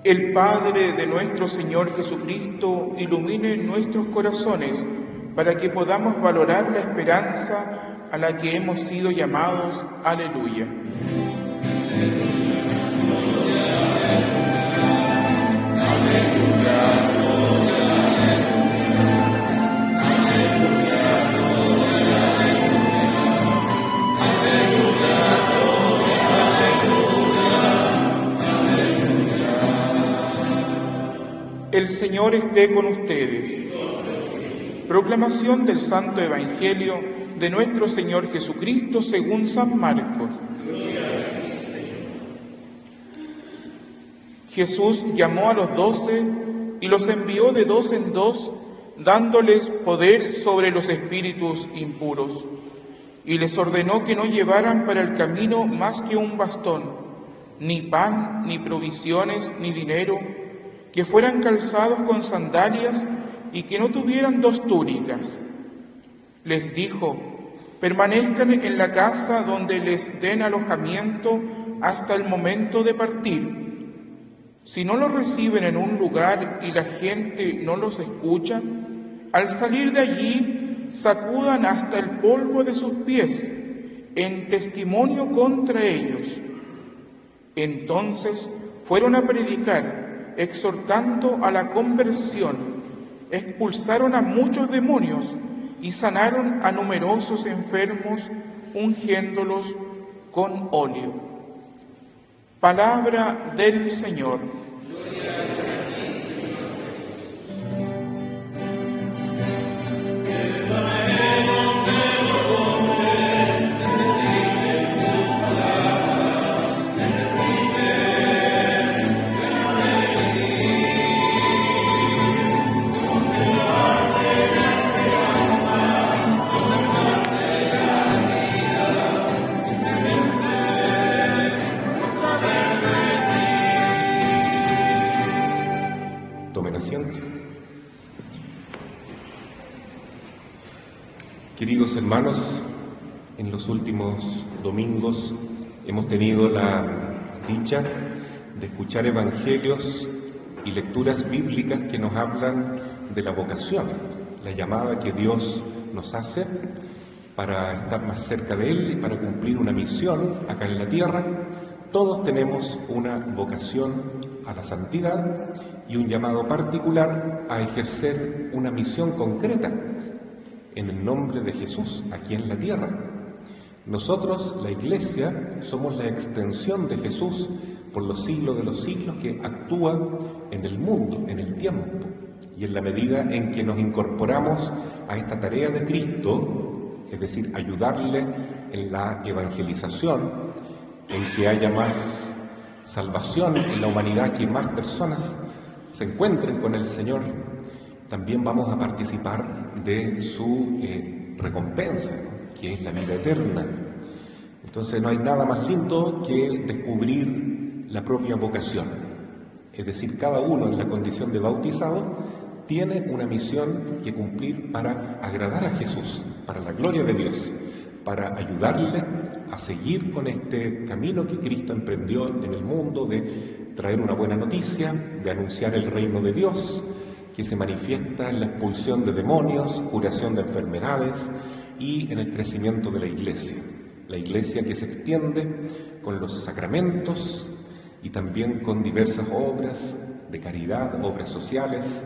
el Padre de nuestro Señor Jesucristo ilumine nuestros corazones para que podamos valorar la esperanza a la que hemos sido llamados. Aleluya. El Señor esté con ustedes. Proclamación del Santo Evangelio de nuestro Señor Jesucristo según San Marcos. Jesús llamó a los 12 y los envió de 2 en 2, dándoles poder sobre los espíritus impuros. Y les ordenó que no llevaran para el camino más que un bastón, ni pan, ni provisiones, ni dinero, que fueran calzados con sandalias y que no tuvieran 2 túnicas. Les dijo: permanezcan en la casa donde les den alojamiento hasta el momento de partir. Si no los reciben en un lugar y la gente no los escucha, al salir de allí sacudan hasta el polvo de sus pies en testimonio contra ellos. Entonces fueron a predicar, exhortando a la conversión, expulsaron a muchos demonios y sanaron a numerosos enfermos, ungiéndolos con óleo. Palabra del Señor. Queridos hermanos, en los últimos domingos hemos tenido la dicha de escuchar evangelios y lecturas bíblicas que nos hablan de la vocación, la llamada que Dios nos hace para estar más cerca de Él y para cumplir una misión acá en la tierra. Todos tenemos una vocación a la santidad y un llamado particular a ejercer una misión concreta en el nombre de Jesús aquí en la tierra. Nosotros, la Iglesia, somos la extensión de Jesús por los siglos de los siglos que actúa en el mundo, en el tiempo. Y en la medida en que nos incorporamos a esta tarea de Cristo, es decir, ayudarle en la evangelización, en que haya más salvación en la humanidad, que más personas se encuentren con el Señor, también vamos a participar de su recompensa, que es la vida eterna. Entonces no hay nada más lindo que descubrir la propia vocación. Es decir, cada uno en la condición de bautizado tiene una misión que cumplir para agradar a Jesús, para la gloria de Dios, para ayudarle a seguir con este camino que Cristo emprendió en el mundo de traer una buena noticia, de anunciar el reino de Dios, que se manifiesta en la expulsión de demonios, curación de enfermedades y en el crecimiento de la Iglesia. La Iglesia que se extiende con los sacramentos y también con diversas obras de caridad, obras sociales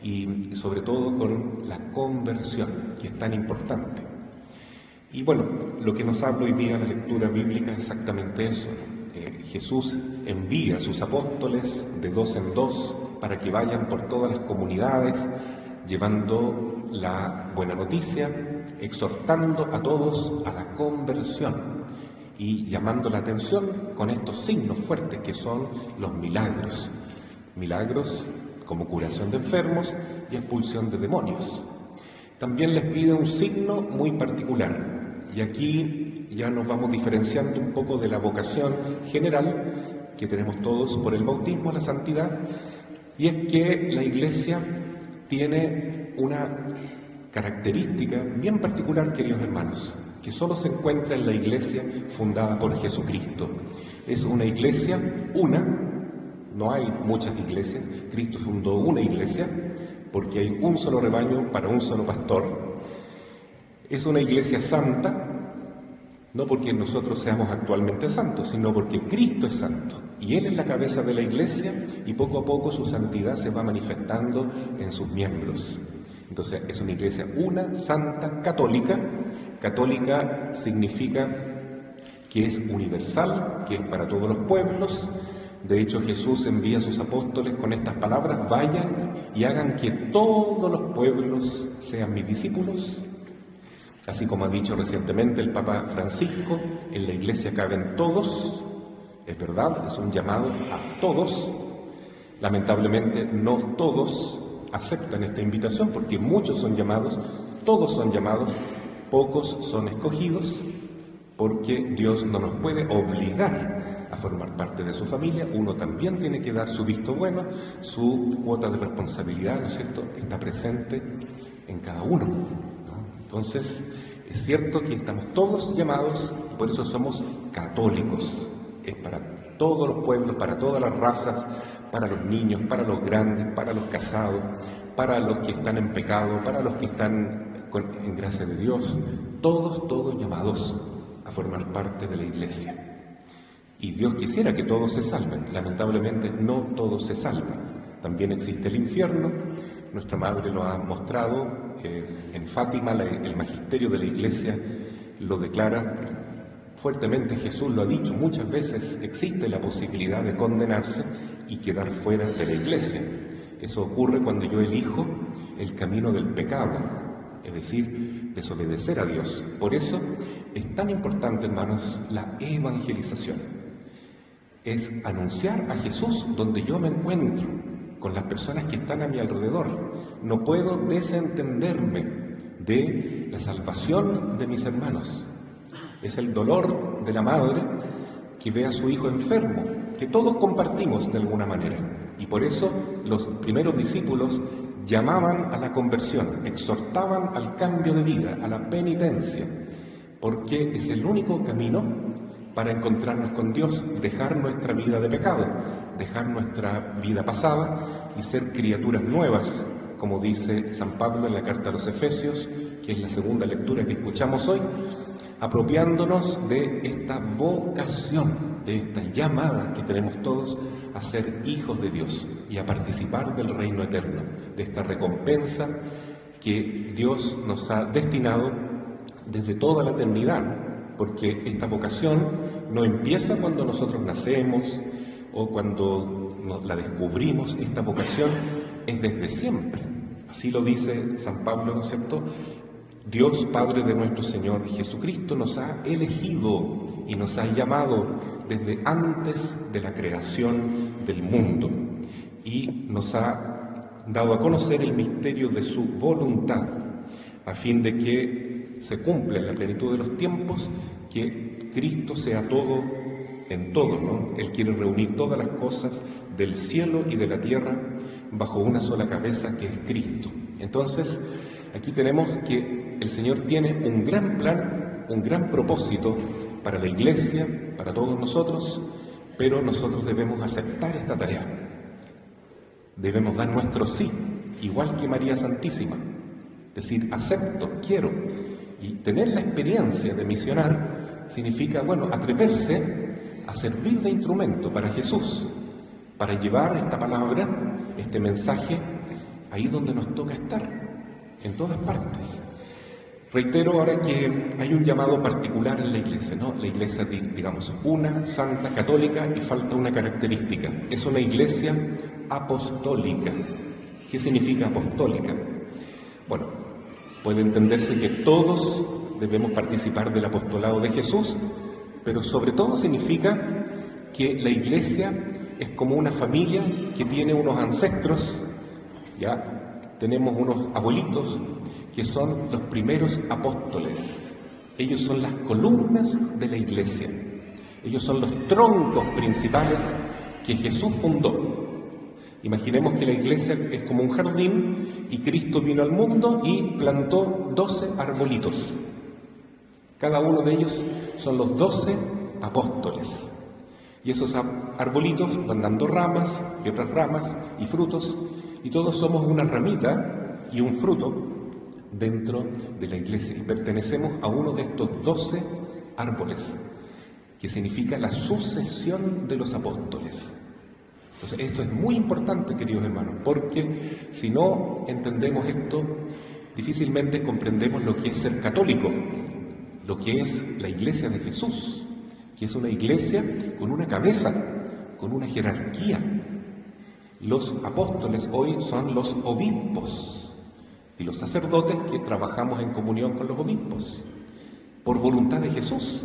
y sobre todo con la conversión, que es tan importante. Y bueno, lo que nos habla hoy día la lectura bíblica es exactamente eso. Jesús envía a sus apóstoles de 2 en 2 para que vayan por todas las comunidades llevando la buena noticia, exhortando a todos a la conversión y llamando la atención con estos signos fuertes que son los milagros. Milagros como curación de enfermos y expulsión de demonios. También les pide un signo muy particular. Y aquí ya nos vamos diferenciando un poco de la vocación general que tenemos todos por el bautismo a la santidad, y es que la Iglesia tiene una característica bien particular, queridos hermanos, que solo se encuentra en la Iglesia fundada por Jesucristo. Es una Iglesia una, No hay muchas iglesias. Cristo fundó una iglesia porque hay un solo rebaño para un solo pastor. Es una iglesia santa, no porque nosotros seamos actualmente santos, sino porque Cristo es santo. Y Él es la cabeza de la iglesia y poco a poco su santidad se va manifestando en sus miembros. Entonces es una iglesia una, santa, católica. Católica significa que es universal, que es para todos los pueblos. De hecho, Jesús envía a sus apóstoles con estas palabras: vayan y hagan que todos los pueblos sean mis discípulos. Así como ha dicho recientemente el Papa Francisco, en la iglesia caben todos. Es verdad, es un llamado a todos. Lamentablemente no todos aceptan esta invitación, porque muchos son llamados, todos son llamados, pocos son escogidos, porque Dios no nos puede obligar a formar parte de su familia. Uno también tiene que dar su visto bueno, su cuota de responsabilidad, ¿no es cierto?, está presente en cada uno, ¿no? Entonces, es cierto que estamos todos llamados, y por eso somos católicos. Es para todos los pueblos, para todas las razas, para los niños, para los grandes, para los casados, para los que están en pecado, para los que están en gracia de Dios. Todos llamados a formar parte de la iglesia. Y Dios quisiera que todos se salven. Lamentablemente no todos se salvan. También existe el infierno. Nuestra Madre lo ha mostrado. En Fátima el magisterio de la iglesia lo declara fuertemente. Jesús lo ha dicho muchas veces: existe la posibilidad de condenarse y quedar fuera de la iglesia. Eso ocurre cuando yo elijo el camino del pecado, es decir, desobedecer a Dios. Por eso es tan importante, hermanos, la evangelización. Es anunciar a Jesús donde yo me encuentro, con las personas que están a mi alrededor. No puedo desentenderme de la salvación de mis hermanos. Es el dolor de la madre que ve a su hijo enfermo, que todos compartimos de alguna manera. Y por eso los primeros discípulos llamaban a la conversión, exhortaban al cambio de vida, a la penitencia, porque es el único camino para encontrarnos con Dios, dejar nuestra vida de pecado, dejar nuestra vida pasada y ser criaturas nuevas, como dice San Pablo en la carta a los Efesios, que es la segunda lectura que escuchamos hoy, apropiándonos de esta vocación, de esta llamada que tenemos todos a ser hijos de Dios y a participar del reino eterno, de esta recompensa que Dios nos ha destinado desde toda la eternidad, porque esta vocación no empieza cuando nosotros nacemos o cuando la descubrimos. Esta vocación es desde siempre. Así lo dice San Pablo, ¿no es cierto? Dios, Padre de nuestro Señor Jesucristo, nos ha elegido y nos ha llamado desde antes de la creación del mundo y nos ha dado a conocer el misterio de su voluntad, a fin de que se cumpla en la plenitud de los tiempos, que Cristo sea todo en todo, ¿no? Él quiere reunir todas las cosas del cielo y de la tierra bajo una sola cabeza, que es Cristo. Entonces, aquí tenemos que el Señor tiene un gran plan, un gran propósito para la Iglesia, para todos nosotros, pero nosotros debemos aceptar esta tarea. Debemos dar nuestro sí, igual que María Santísima. Decir, acepto, quiero. Y tener la experiencia de misionar significa, atreverse a servir de instrumento para Jesús, para llevar esta palabra, este mensaje, ahí donde nos toca estar, en todas partes. Reitero ahora que hay un llamado particular en la Iglesia, ¿no? La Iglesia, digamos, una, santa, católica, y falta una característica. Es una Iglesia apostólica. ¿Qué significa apostólica? Bueno, puede entenderse que todos debemos participar del apostolado de Jesús, pero sobre todo significa que la Iglesia es como una familia que tiene unos ancestros, ya tenemos unos abuelitos que son los primeros apóstoles. Ellos son las columnas de la Iglesia. Ellos son los troncos principales que Jesús fundó. Imaginemos que la Iglesia es como un jardín y Cristo vino al mundo y plantó 12 arbolitos. Cada uno de ellos son los 12 apóstoles. Y esos arbolitos van dando ramas y otras ramas y frutos, y todos somos una ramita y un fruto dentro de la iglesia. Y pertenecemos a uno de estos 12 árboles, que significa la sucesión de los apóstoles. Entonces, esto es muy importante, queridos hermanos, porque si no entendemos esto, difícilmente comprendemos lo que es ser católico, lo que es la iglesia de Jesús, que es una iglesia con una cabeza, con una jerarquía. Los apóstoles hoy son los obispos y los sacerdotes que trabajamos en comunión con los obispos, por voluntad de Jesús.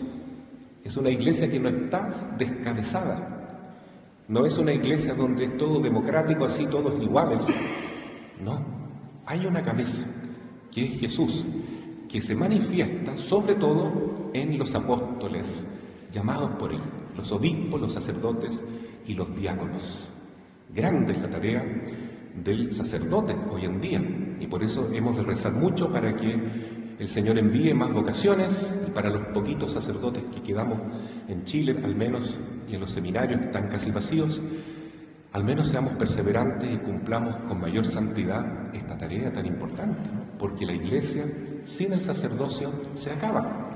Es una iglesia que no está descabezada. No es una iglesia donde es todo democrático, así todos iguales. No, hay una cabeza, que es Jesús, que se manifiesta sobre todo en los apóstoles, llamados por Él, los obispos, los sacerdotes y los diáconos. Grande es la tarea del sacerdote hoy en día, y por eso hemos de rezar mucho para que el Señor envíe más vocaciones, y para los poquitos sacerdotes que quedamos en Chile, al menos, y en los seminarios que están casi vacíos, al menos seamos perseverantes y cumplamos con mayor santidad esta tarea tan importante, ¿no? Porque la iglesia sin el sacerdocio se acaba.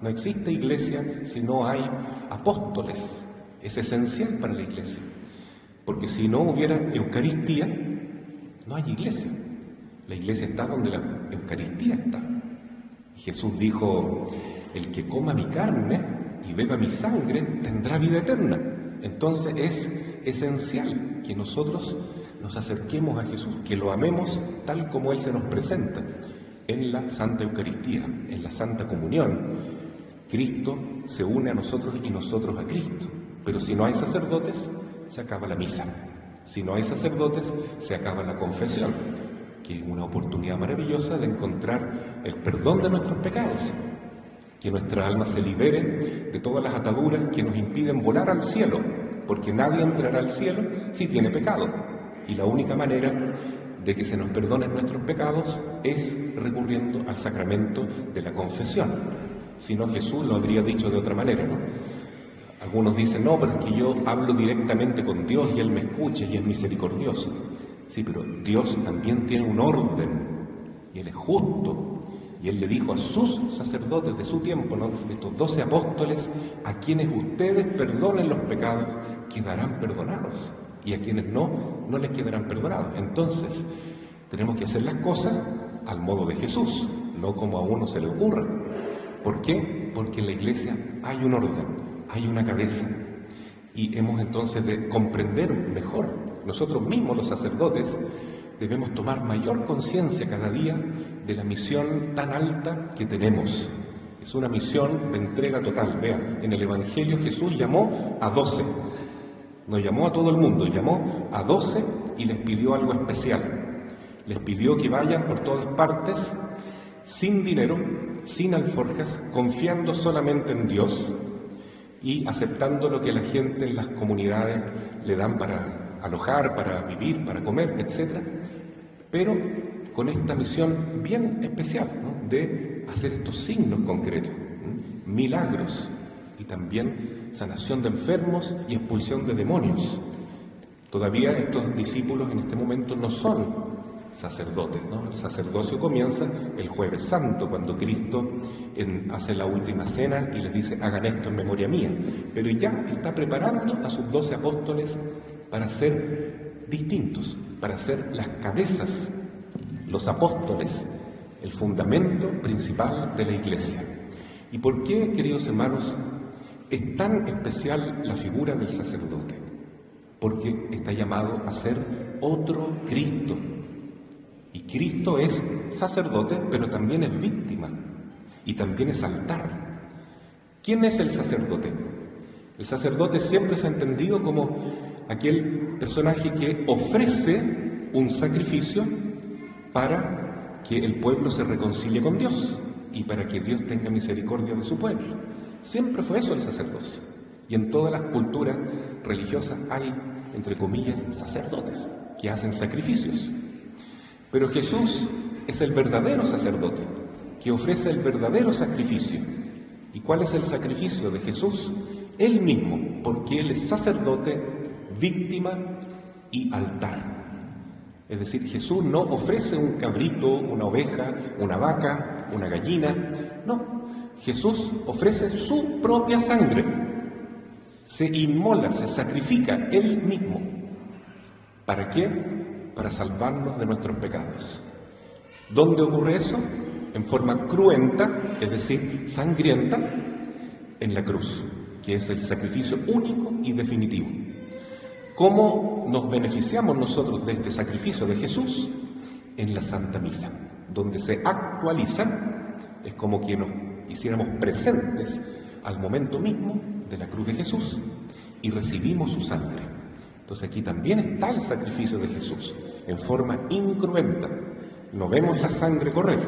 No existe iglesia si no hay apóstoles. Es esencial para la iglesia, porque si no hubiera Eucaristía, no hay iglesia. La iglesia está donde la Eucaristía está. Jesús dijo: el que coma mi carne y beba mi sangre tendrá vida eterna. Entonces es esencial que nosotros nos acerquemos a Jesús, que lo amemos tal como Él se nos presenta en la Santa Eucaristía, en la Santa Comunión. Cristo se une a nosotros y nosotros a Cristo. Pero si no hay sacerdotes, se acaba la misa. Si no hay sacerdotes, se acaba la confesión, que es una oportunidad maravillosa de encontrar el perdón de nuestros pecados, que nuestra alma se libere de todas las ataduras que nos impiden volar al cielo, porque nadie entrará al cielo si tiene pecado, y la única manera de que se nos perdonen nuestros pecados es recurriendo al sacramento de la confesión. Si no, Jesús lo habría dicho de otra manera, ¿no? Algunos dicen: no, pero es que yo hablo directamente con Dios y Él me escucha y es misericordioso. Sí, pero Dios también tiene un orden y Él es justo. Y Él le dijo a sus sacerdotes de su tiempo, ¿no?, estos 12 apóstoles: a quienes ustedes perdonen los pecados, quedarán perdonados. Y a quienes no, no les quedarán perdonados. Entonces, tenemos que hacer las cosas al modo de Jesús, no como a uno se le ocurra. ¿Por qué? Porque en la iglesia hay un orden, hay una cabeza. Y hemos entonces de comprender mejor. Nosotros mismos, los sacerdotes, debemos tomar mayor conciencia cada día de la misión tan alta que tenemos. Es una misión de entrega total. Vean, en el Evangelio Jesús llamó a 12. No llamó a todo el mundo, llamó a 12 y les pidió algo especial. Les pidió que vayan por todas partes sin dinero, sin alforjas, confiando solamente en Dios y aceptando lo que la gente en las comunidades le dan para alojar, para vivir, para comer, etc. Pero con esta misión bien especial, ¿no?, de hacer estos signos concretos, milagros y también sanación de enfermos y expulsión de demonios. Todavía estos discípulos en este momento no son sacerdotes, ¿no? El sacerdocio comienza el Jueves Santo, cuando Cristo hace la última cena y les dice: hagan esto en memoria mía. Pero ya está preparando a sus 12 apóstoles para ser distintos, para ser las cabezas, los apóstoles, el fundamento principal de la iglesia. ¿Y por qué, queridos hermanos, es tan especial la figura del sacerdote? Porque está llamado a ser otro Cristo. Y Cristo es sacerdote, pero también es víctima y también es altar. ¿Quién es el sacerdote? El sacerdote siempre se ha entendido como aquel personaje que ofrece un sacrificio para que el pueblo se reconcilie con Dios y para que Dios tenga misericordia de su pueblo. Siempre fue eso el sacerdocio. Y en todas las culturas religiosas hay, entre comillas, sacerdotes que hacen sacrificios. Pero Jesús es el verdadero sacerdote, que ofrece el verdadero sacrificio. ¿Y cuál es el sacrificio de Jesús? Él mismo, porque Él es sacerdote, víctima y altar. Es decir, Jesús no ofrece un cabrito, una oveja, una vaca, una gallina. No, Jesús ofrece su propia sangre. Se inmola, se sacrifica Él mismo. ¿Para qué? Para salvarnos de nuestros pecados. ¿Dónde ocurre eso? En forma cruenta, es decir, sangrienta, en la cruz, que es el sacrificio único y definitivo. ¿Cómo nos beneficiamos nosotros de este sacrificio de Jesús? En la Santa Misa, donde se actualiza, es como que nos hiciéramos presentes al momento mismo de la cruz de Jesús y recibimos su sangre. Entonces aquí también está el sacrificio de Jesús, en forma incruenta. No vemos la sangre correr,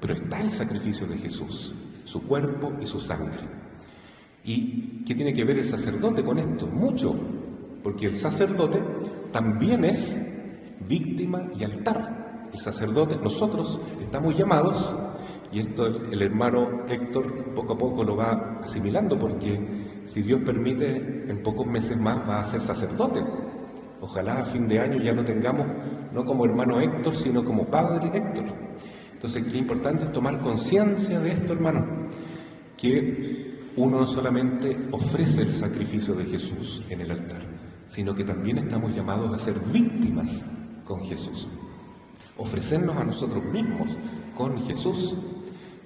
pero está el sacrificio de Jesús, su cuerpo y su sangre. ¿Y qué tiene que ver el sacerdote con esto? Mucho, porque el sacerdote también es víctima y altar. El sacerdote, nosotros estamos llamados, y esto el hermano Héctor poco a poco lo va asimilando, porque si Dios permite, en pocos meses más va a ser sacerdote. Ojalá a fin de año ya lo tengamos, no como hermano Héctor, sino como padre Héctor. Entonces, qué importante es tomar conciencia de esto, hermano, que uno no solamente ofrece el sacrificio de Jesús en el altar, sino que también estamos llamados a ser víctimas con Jesús. Ofrecernos a nosotros mismos con Jesús.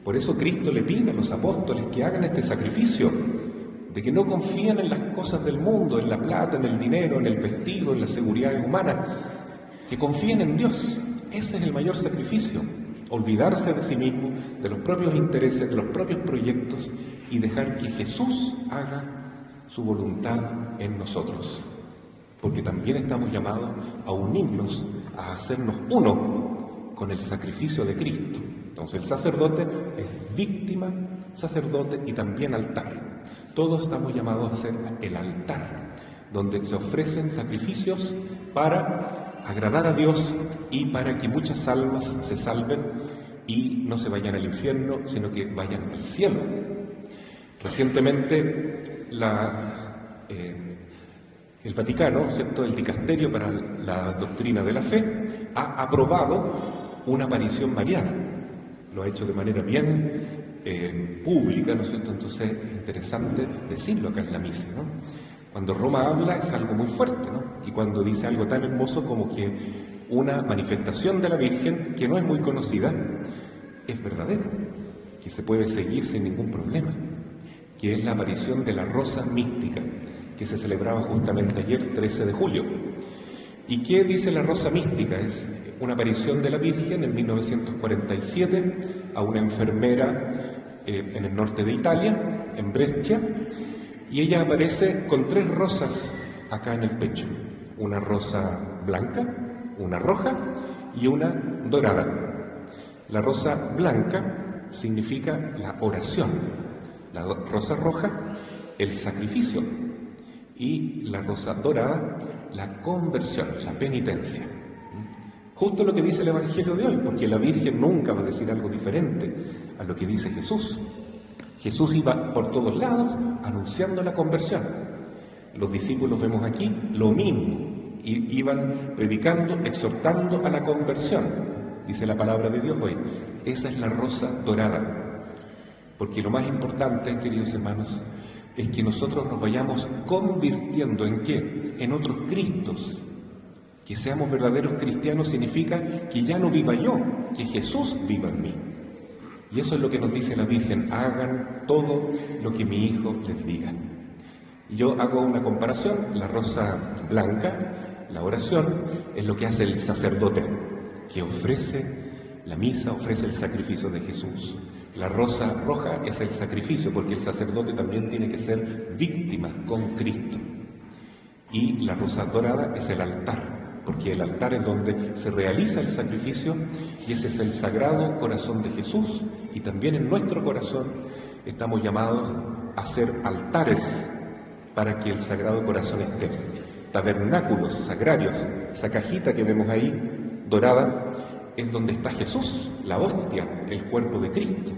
Por eso Cristo le pide a los apóstoles que hagan este sacrificio, de que no confíen en las cosas del mundo, en la plata, en el dinero, en el vestido, en la seguridad humana, que confíen en Dios. Ese es el mayor sacrificio, olvidarse de sí mismo, de los propios intereses, de los propios proyectos y dejar que Jesús haga su voluntad en nosotros. Porque también estamos llamados a unirnos, a hacernos uno con el sacrificio de Cristo. Entonces el sacerdote es víctima, sacerdote y también altar. Todos estamos llamados a ser el altar, donde se ofrecen sacrificios para agradar a Dios y para que muchas almas se salven y no se vayan al infierno, sino que vayan al cielo. Recientemente el Vaticano, ¿cierto?, el Dicasterio para la Doctrina de la Fe, ha aprobado una aparición mariana. Lo ha hecho de manera bien pública, ¿no es cierto? Entonces es interesante decirlo acá en la misa, ¿no? Cuando Roma habla es algo muy fuerte, ¿no? Y cuando dice algo tan hermoso como que una manifestación de la Virgen que no es muy conocida es verdadera, que se puede seguir sin ningún problema, que es la aparición de la rosa mística, que se celebraba justamente ayer, 13 de julio. ¿Y qué dice la rosa mística? Es una aparición de la Virgen en 1947 a una enfermera en el norte de Italia, en Brescia, y ella aparece con 3 rosas acá en el pecho, una rosa blanca, una roja y una dorada. La rosa blanca significa la oración, la rosa roja el sacrificio y la rosa dorada la conversión, la penitencia. Justo lo que dice el Evangelio de hoy, porque la Virgen nunca va a decir algo diferente a lo que dice Jesús. Jesús iba por todos lados anunciando la conversión. Los discípulos vemos aquí lo mismo, iban predicando, exhortando a la conversión, dice la palabra de Dios hoy. Esa es la rosa dorada, porque lo más importante, queridos hermanos, es que nosotros nos vayamos convirtiendo ¿en qué? En otros Cristos. Que seamos verdaderos cristianos significa que ya no viva yo, que Jesús viva en mí. Y eso es lo que nos dice la Virgen: hagan todo lo que mi Hijo les diga. Y yo hago una comparación: la rosa blanca, la oración, es lo que hace el sacerdote, que ofrece la misa, ofrece el sacrificio de Jesús. La rosa roja es el sacrificio, porque el sacerdote también tiene que ser víctima con Cristo. Y la rosa dorada es el altar, porque el altar es donde se realiza el sacrificio, y ese es el sagrado corazón de Jesús. Y también en nuestro corazón estamos llamados a ser altares para que el sagrado corazón esté. Tabernáculos sagrarios, esa cajita que vemos ahí dorada, es donde está Jesús, la hostia, el cuerpo de Cristo.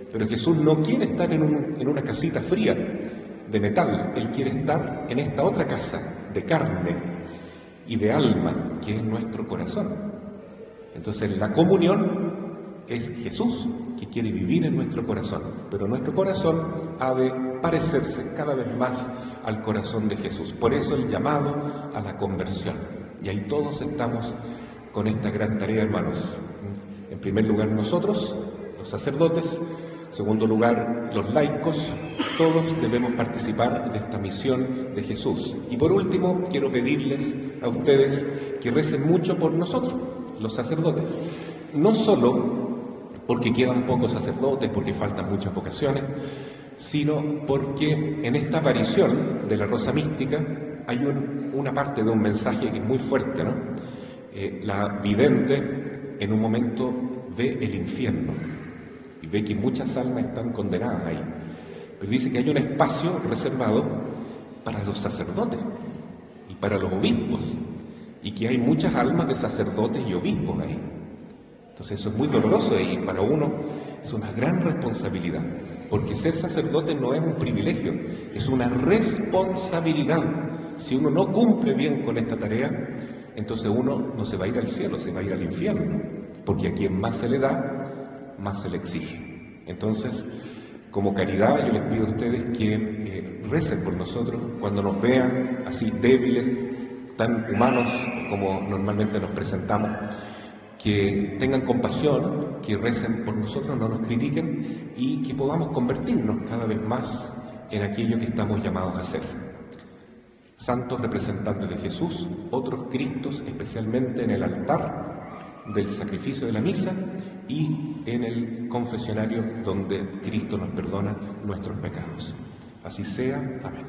Pero Jesús no quiere estar en una casita fría, de metal. Él quiere estar en esta otra casa de carne y de alma, que es nuestro corazón. Entonces la comunión es Jesús, que quiere vivir en nuestro corazón, pero nuestro corazón ha de parecerse cada vez más al corazón de Jesús. Por eso el llamado a la conversión. Y ahí todos estamos con esta gran tarea, hermanos. En primer lugar nosotros, los sacerdotes. En segundo lugar, los laicos. Todos debemos participar de esta misión de Jesús. Y por último, quiero pedirles a ustedes que recen mucho por nosotros, los sacerdotes. No solo porque quedan pocos sacerdotes, porque faltan muchas vocaciones, sino porque en esta aparición de la Rosa Mística hay una parte de un mensaje que es muy fuerte, ¿no? La vidente en un momento ve el infierno y ve que muchas almas están condenadas ahí, pero dice que hay un espacio reservado para los sacerdotes y para los obispos, y que hay muchas almas de sacerdotes y obispos ahí. Entonces eso es muy doloroso y para uno es una gran responsabilidad, porque ser sacerdote no es un privilegio, es una responsabilidad. Si uno no cumple bien con esta tarea, entonces uno no se va a ir al cielo, se va a ir al infierno, porque a quien más se le da, más se le exige. Entonces, como caridad, yo les pido a ustedes que recen por nosotros cuando nos vean así débiles, tan humanos como normalmente nos presentamos, que tengan compasión, que recen por nosotros, no nos critiquen y que podamos convertirnos cada vez más en aquello que estamos llamados a ser. Santos representantes de Jesús, otros Cristos, especialmente en el altar del sacrificio de la misa y en el confesionario donde Cristo nos perdona nuestros pecados. Así sea. Amén.